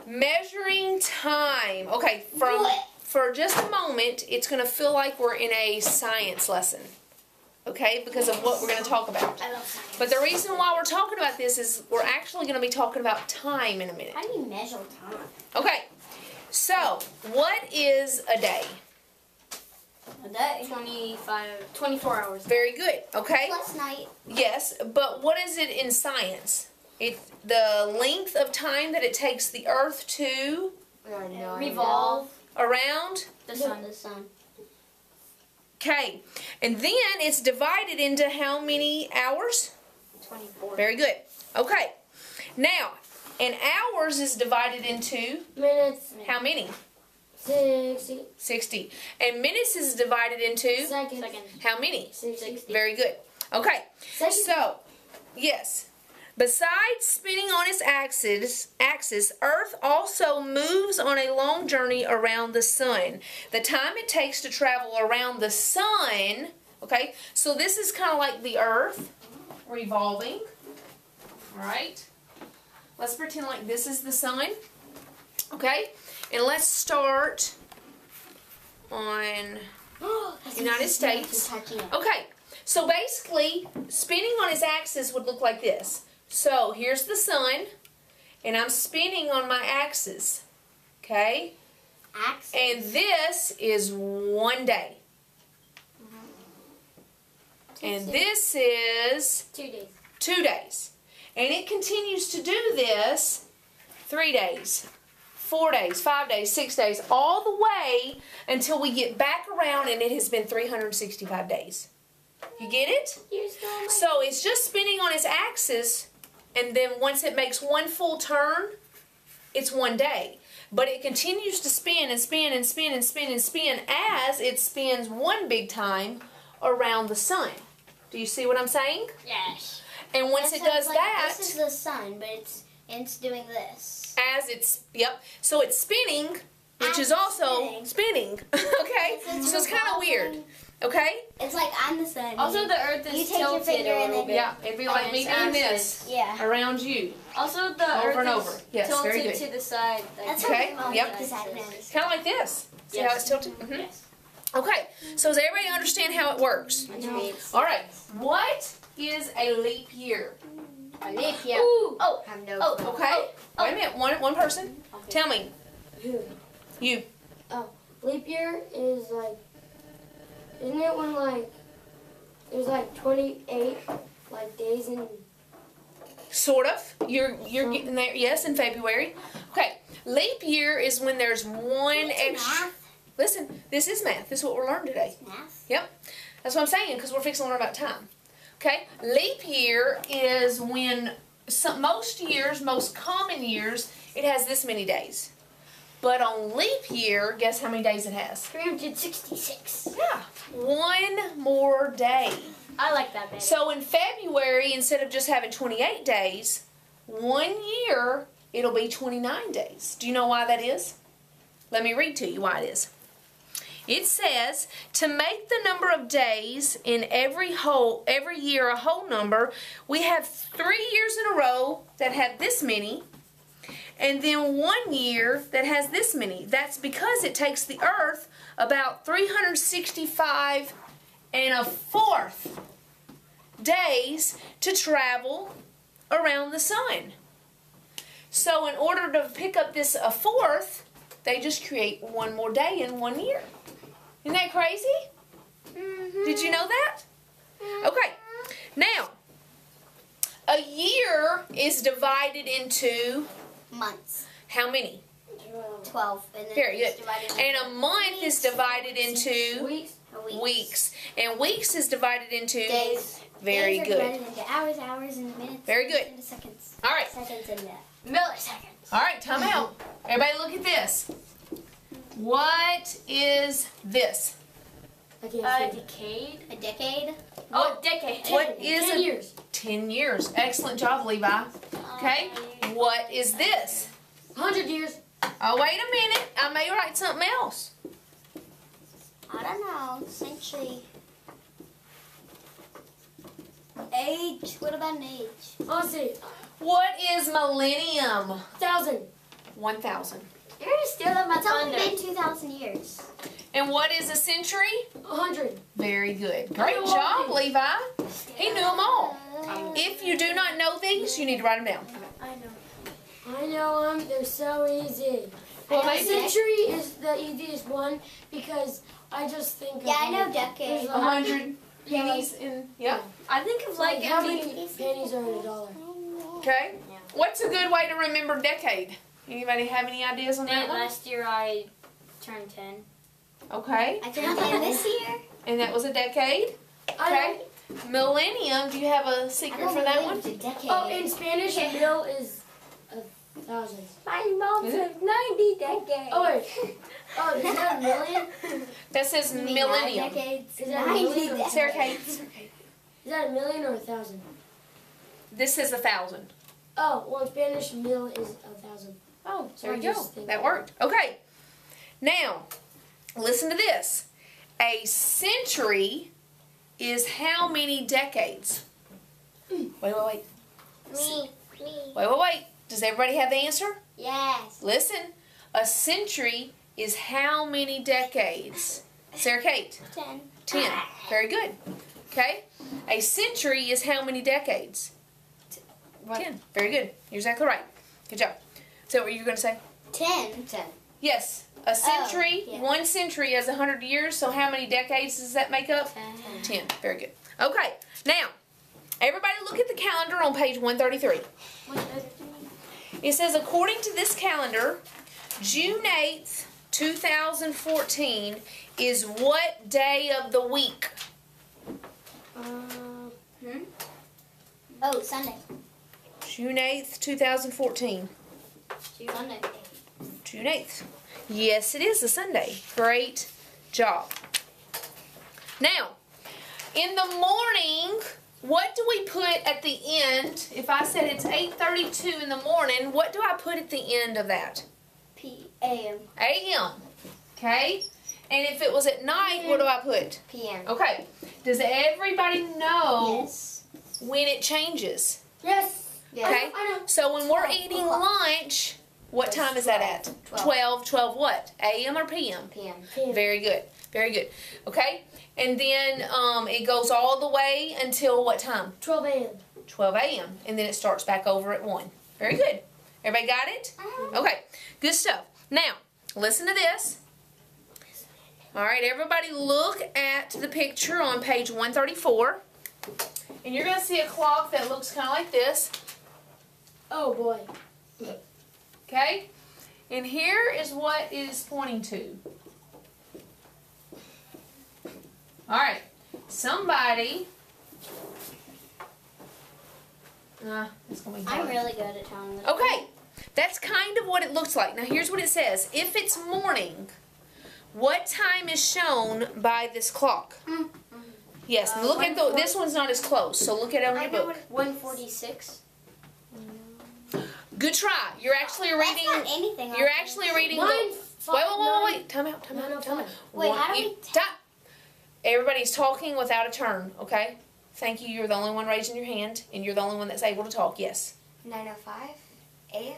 Measuring time. Okay, for just a moment, it's going to feel like we're in a science lesson. Okay, because of what we're going to talk about. I love science. But the reason why we're talking about this is we're actually going to be talking about time in a minute. How do you measure time? Okay, so what is a day? A day? 24 hours. Very good, okay? Plus night. Yes, but what is it in science? It's the length of time that it takes the Earth to Revolve. around. The sun. The sun. Okay, and then it's divided into how many hours? 24. Very good. Okay, now, an hours is divided into Minutes. how many? 60. 60. And minutes is divided into Seconds. how many? 60. Very good. Okay, Seconds. so, yes. Besides spinning on its axis, Earth also moves on a long journey around the sun. The time it takes to travel around the sun, okay, so this is kind of like the Earth revolving, all right? Let's pretend like this is the sun, okay? And let's start on United States. Okay, so basically, spinning on its axis would look like this. So here's the sun, and I'm spinning on my axis, okay? Axis. And this is 1 day. And this is 2 days. 2 days. And it continues to do this 3 days, 4 days, 5 days, 6 days, all the way until we get back around and it has been 365 days. You get it? So it's just spinning on its axis, and then once it makes one full turn, it's 1 day. But it continues to spin and spin and spin and spin and spin as it spins one big time around the sun. Do you see what I'm saying? Yes. And once it does that, This is the sun, but it's doing this. as it's, yep, so it's spinning, which is also spinning. Okay? So it's kind of weird. Okay? It's like I'm the sun. Also, the Earth You is take your tilted finger a and little then- bit. Yeah, it'd be like me doing this Yeah. around you. Also, the Over Earth and is over. Yes, very tilted good. to the side. Like That's Okay, what yep. this It's kind of like this. See how Yes. it's tilted? Mhm. Yes. Okay, so does everybody understand how it works? All right, what is a leap year? A leap year. Ooh. Oh, I have no clue. Okay, wait a minute, one person. Tell me, you. Leap year is like, isn't it when like, there's like 28 like days in. Sort of. You're getting there. Yes, in February. Okay, leap year is when there's one extra. Math. Listen, this is math. This is what we're learning today. Math. Yep. That's what I'm saying, because we're fixing to learn about time. Okay? Leap year is when most years, most common years, it has this many days. But on leap year, guess how many days it has? 366. Yeah. One more day. I like that better. So in February, instead of just having 28 days, 1 year, it'll be 29 days. Do you know why that is? Let me read to you why it is. It says, to make the number of days in every year a whole number, we have 3 years in a row that have this many, and then 1 year that has this many. That's because it takes the Earth about 365 1/4 days to travel around the sun. So in order to pick up this 1/4, they just create one more day in 1 year. Isn't that crazy? Did you know that? Okay. Now, a year is divided into Months. how many? 12. And then Very it's good. divided into And a month is divided into Weeks. weeks. And weeks is divided into Days. Very Days are good. divided into hours, hours, and minutes. Very good. Into seconds. All right. Seconds into milliseconds. All right, time out. Everybody look at this. What is this? I A can't see. decade. A decade. Oh, decade. What is 10 a- years. 10 years. Excellent job, Levi. Okay. What is this? 100 years. Oh, wait a minute. I may write something else. I don't know. Century. Age. What about an age? I'll see. What is millennium? 1,000. 1,000. You're just stealing my thunder. It's only been 2,000 years. And what is a century? 100. Very good. Great job, Levi. He knew them all. If you do not know these, you need to write them down. I know them. They're so easy. Well, A maybe century is the easiest one because I just think of I know like, decade. there's 100 pennies in, yeah. I think of like how many pennies are in a dollar? Okay. What's a good way to remember decade? Anybody have any ideas on that one? last year I turned 10. Okay. I turned 10 this year. And that was a decade. Okay. Millennium, do you have a secret for that one? A decade. Oh, in Spanish, a mil is 1,000. My mom Is it? said 90 decades. Oh, wait. Oh, is that a million? That says You mean millennium. 9 decades? Is that 90 million or decades. Sarah Kate, Is that a million or 1,000? this is 1,000. Oh, well, in Spanish, mil is 1,000. Oh, So there I you go. just think That that- worked. Okay. Now, listen to this. A century is how many decades? Wait. Me. Wait. Does everybody have the answer? Yes. Listen. A century is how many decades? Sarah Kate. 10. 10. Very good. Okay. A century is how many decades? 10. Very good. You're exactly right. Good job. So what were you going to say? 10. Yes. A century, yeah. 1 century is 100 years, so how many decades does that make up? 10. Very good. Okay. Now, everybody look at the calendar on page 133. It says, according to this calendar, June 8th, 2014 is what day of the week? Oh, Sunday. June 8th, 2014. Sunday. June 8th. Yes, it is a Sunday. Great job. Now, in the morning, what do we put at the end? If I said it's 8:32 in the morning, what do I put at the end of that? A.M. A.M. Okay? And if it was at night, what do I put? P.M. Okay. Does everybody know Yes. when it changes? Yes. Yes. Okay? I know. So when we're 12 eating o'clock. lunch, what time is that at? 12. 12 what? A.M. or P.M.? P.M. Very good. Very good. Okay? And then it goes all the way until what time? 12 a.m. 12 a.m. And then it starts back over at 1. Very good. Everybody got it? Okay. Good stuff. Now, listen to this. All right, everybody look at the picture on page 134. And you're going to see a clock that looks kind of like this. Oh, boy. Okay? And here is what it is pointing to. All right. Somebody. It's going to be hard. I'm really good at telling the Okay. That's kind of what it looks like. Now, here's what it says. If it's morning, what time is shown by this clock? Yes, look at the. This one's not as close, so look at it on your book. 146. Good try. You're actually reading. That's not anything. You're actually reading. Wait. Time out. Time out. Wait, how do we Stop. Everybody's talking without a turn. Okay. Thank you. You're the only one raising your hand, and you're the only one that's able to talk. Yes. 9:05 a.m.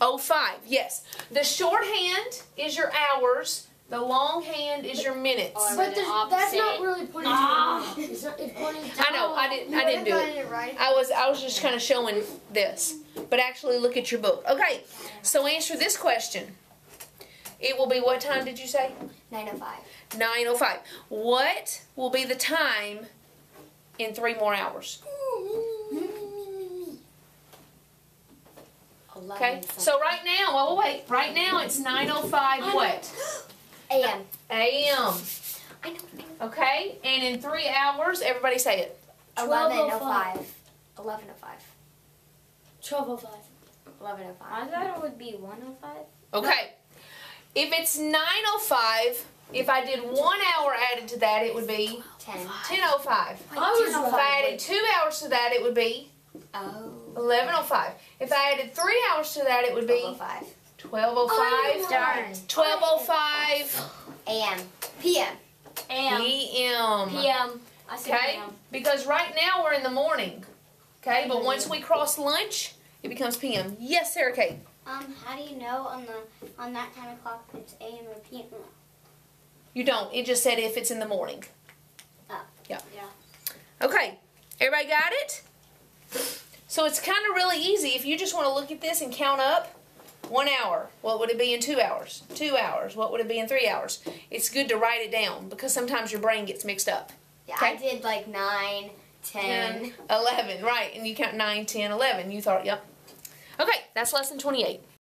9:05. Yes. The shorthand is your hours. The long hand is your minutes. Oh, But the that's not opposite. really pointing to it. It's pointing to I know. I didn't do it. I was just kind of showing this. But actually, look at your book. Okay. So answer this question. It will be what time did you say? 9:05. 9:05. What will be the time in 3 more hours? Okay. So right now, wait. Right now it's 9:05. What? A.M. A.m. I know. Okay. And in 3 hours, everybody say it. 11:05. 11:05. 12:05. 11:05. I thought it would be 105. Okay. If it's 9:05, if I did 1 hour added to that, it would be 10. 10:05. If I added 2 hours to that, it would be Oh. 11:05. If I added 3 hours to that, it would be 12:05. 12:05. Darn. 12:05 A.M. P.M. AM. p.m. PM. I said Okay? PM. Because right now we're in the morning. Okay? But once we cross lunch, it becomes p.m. Yes, Sarah Kate. How do you know on that kind of clock if it's AM or PM? You don't. It just said if it's in the morning. Oh. Yeah. Yeah. Okay. Everybody got it? So it's kind of really easy. If you just want to look at this and count up 1 hour, what would it be in 2 hours? 2 hours, what would it be in 3 hours? It's good to write it down because sometimes your brain gets mixed up. Yeah, Okay. I did like 9, 10. 11, right. And you count 9, 10, 11. You thought, yep. Okay, that's lesson 28.